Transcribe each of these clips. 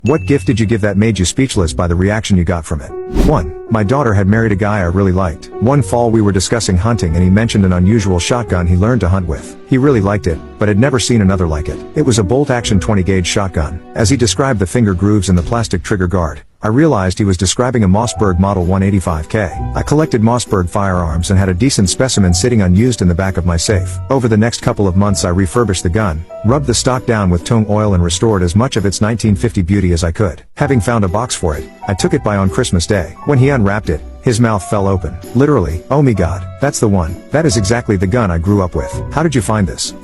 What gift did you give that made you speechless by the reaction you got from it? 1. My daughter had married a guy I really liked. One fall we were discussing hunting and he mentioned an unusual shotgun he learned to hunt with. He really liked it, but had never seen another like it. It was a bolt-action 20-gauge shotgun. As he described the finger grooves and the plastic trigger guard, I realized he was describing a Mossberg Model 185K. I collected Mossberg firearms and had a decent specimen sitting unused in the back of my safe. Over the next couple of months I refurbished the gun, rubbed the stock down with tung oil and restored as much of its 1950 beauty as I could. Having found a box for it, I took it by on Christmas Day. When he unwrapped it, his mouth fell open. Literally, oh me god, that's the one. That is exactly the gun I grew up with. How did you find this?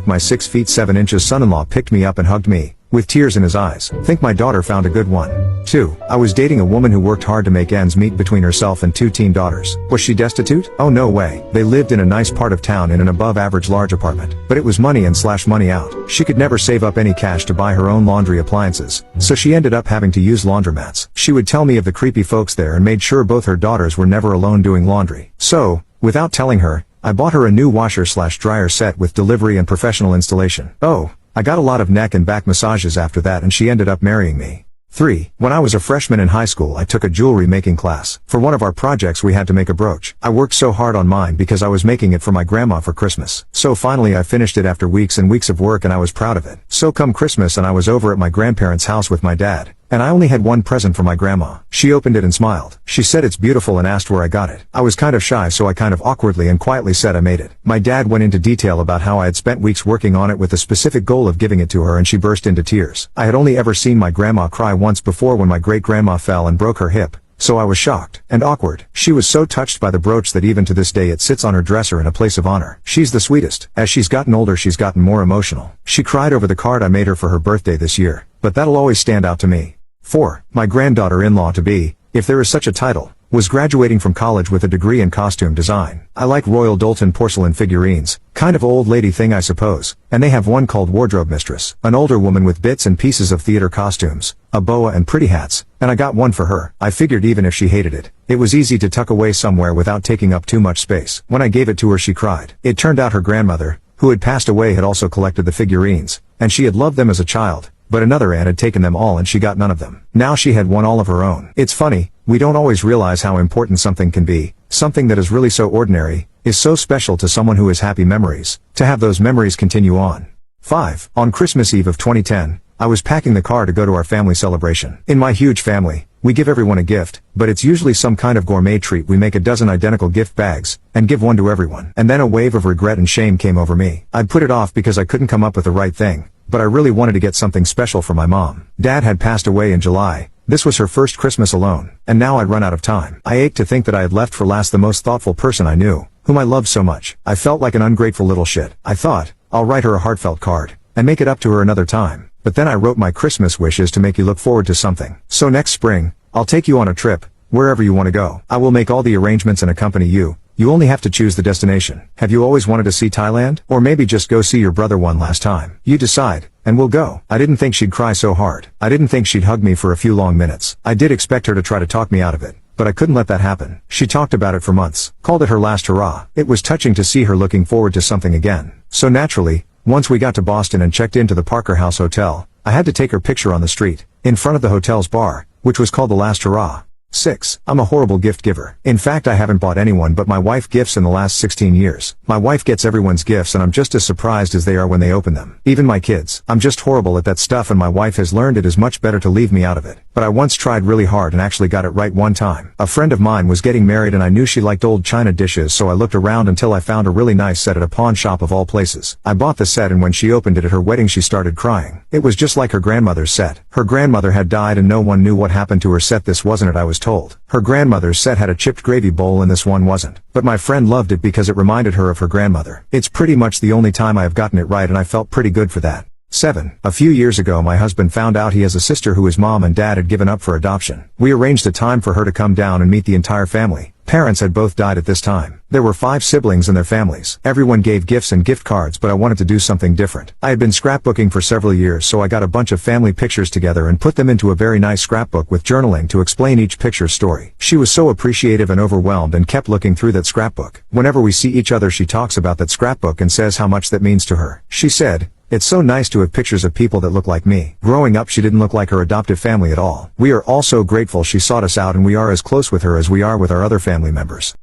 My 6 feet 7 inches son-in-law picked me up and hugged me, with tears in his eyes. Think my daughter found a good one. 2. I was dating a woman who worked hard to make ends meet between herself and 2 teen daughters. Was she destitute? Oh no way. They lived in a nice part of town in an above average large apartment. But it was money in / money out. She could never save up any cash to buy her own laundry appliances, so she ended up having to use laundromats. She would tell me of the creepy folks there and made sure both her daughters were never alone doing laundry. So, without telling her, I bought her a new washer / dryer set with delivery and professional installation. Oh, I got a lot of neck and back massages after that and she ended up marrying me. 3. When I was a freshman in high school I took a jewelry making class. For one of our projects we had to make a brooch. I worked so hard on mine because I was making it for my grandma for Christmas. So finally I finished it after weeks and weeks of work and I was proud of it. So come Christmas and I was over at my grandparents' house with my dad. And I only had one present for my grandma. She opened it and smiled. She said it's beautiful and asked where I got it. I was kind of shy so I kind of awkwardly and quietly said I made it. My dad went into detail about how I had spent weeks working on it with the specific goal of giving it to her and she burst into tears. I had only ever seen my grandma cry once before when my great-grandma fell and broke her hip. So I was shocked and awkward. She was so touched by the brooch that even to this day it sits on her dresser in a place of honor. She's the sweetest. As she's gotten older she's gotten more emotional. She cried over the card I made her for her birthday this year, but that'll always stand out to me. 4. My granddaughter-in-law-to-be, if there is such a title, was graduating from college with a degree in costume design. I like Royal Doulton porcelain figurines, kind of old lady thing I suppose, and they have one called Wardrobe Mistress, an older woman with bits and pieces of theater costumes, a boa and pretty hats, and I got one for her. I figured even if she hated it, it was easy to tuck away somewhere without taking up too much space. When I gave it to her she cried. It turned out her grandmother, who had passed away, had also collected the figurines, and she had loved them as a child. But another aunt had taken them all and she got none of them. Now she had one all of her own. It's funny, we don't always realize how important something can be. Something that is really so ordinary, is so special to someone who has happy memories, to have those memories continue on. 5. On Christmas Eve of 2010, I was packing the car to go to our family celebration. In my huge family, we give everyone a gift, but it's usually some kind of gourmet treat. We make a dozen identical gift bags, and give one to everyone. And then a wave of regret and shame came over me. I'd put it off because I couldn't come up with the right thing. But I really wanted to get something special for my mom. Dad had passed away in July. This was her first Christmas alone, and now I'd run out of time. I ached to think that I had left for last the most thoughtful person I knew, whom I loved so much. I felt like an ungrateful little shit. I thought, I'll write her a heartfelt card, and make it up to her another time. But then I wrote my Christmas wishes to make you look forward to something. So next spring, I'll take you on a trip, wherever you want to go. I will make all the arrangements and accompany you. You only have to choose the destination. Have you always wanted to see Thailand? Or maybe just go see your brother one last time? You decide, and we'll go. I didn't think she'd cry so hard. I didn't think she'd hug me for a few long minutes. I did expect her to try to talk me out of it, but I couldn't let that happen. She talked about it for months, called it her last hurrah. It was touching to see her looking forward to something again. So naturally, once we got to Boston and checked into the Parker House Hotel, I had to take her picture on the street, in front of the hotel's bar, which was called the Last Hurrah. 6. I'm a horrible gift giver. In fact, I haven't bought anyone but my wife gifts in the last 16 years. My wife gets everyone's gifts and I'm just as surprised as they are when they open them. Even my kids. I'm just horrible at that stuff and my wife has learned it is much better to leave me out of it. But I once tried really hard and actually got it right one time. A friend of mine was getting married and I knew she liked old china dishes, so I looked around until I found a really nice set at a pawn shop of all places. I bought the set and when she opened it at her wedding she started crying. It was just like her grandmother's set. Her grandmother had died and no one knew what happened to her set. This wasn't it, I was told. Her grandmother's set had a chipped gravy bowl and this one wasn't. But my friend loved it because it reminded her of her grandmother. It's pretty much the only time I have gotten it right and I felt pretty good for that. 7. A few years ago my husband found out he has a sister who his mom and dad had given up for adoption. We arranged a time for her to come down and meet the entire family. Parents had both died at this time. There were 5 siblings and their families. Everyone gave gifts and gift cards, but I wanted to do something different. I had been scrapbooking for several years, so I got a bunch of family pictures together and put them into a very nice scrapbook with journaling to explain each picture's story. She was so appreciative and overwhelmed and kept looking through that scrapbook. Whenever we see each other she talks about that scrapbook and says how much that means to her. She said, It's so nice to have pictures of people that look like me. Growing up she didn't look like her adoptive family at all. We are all so grateful she sought us out and we are as close with her as we are with our other family members.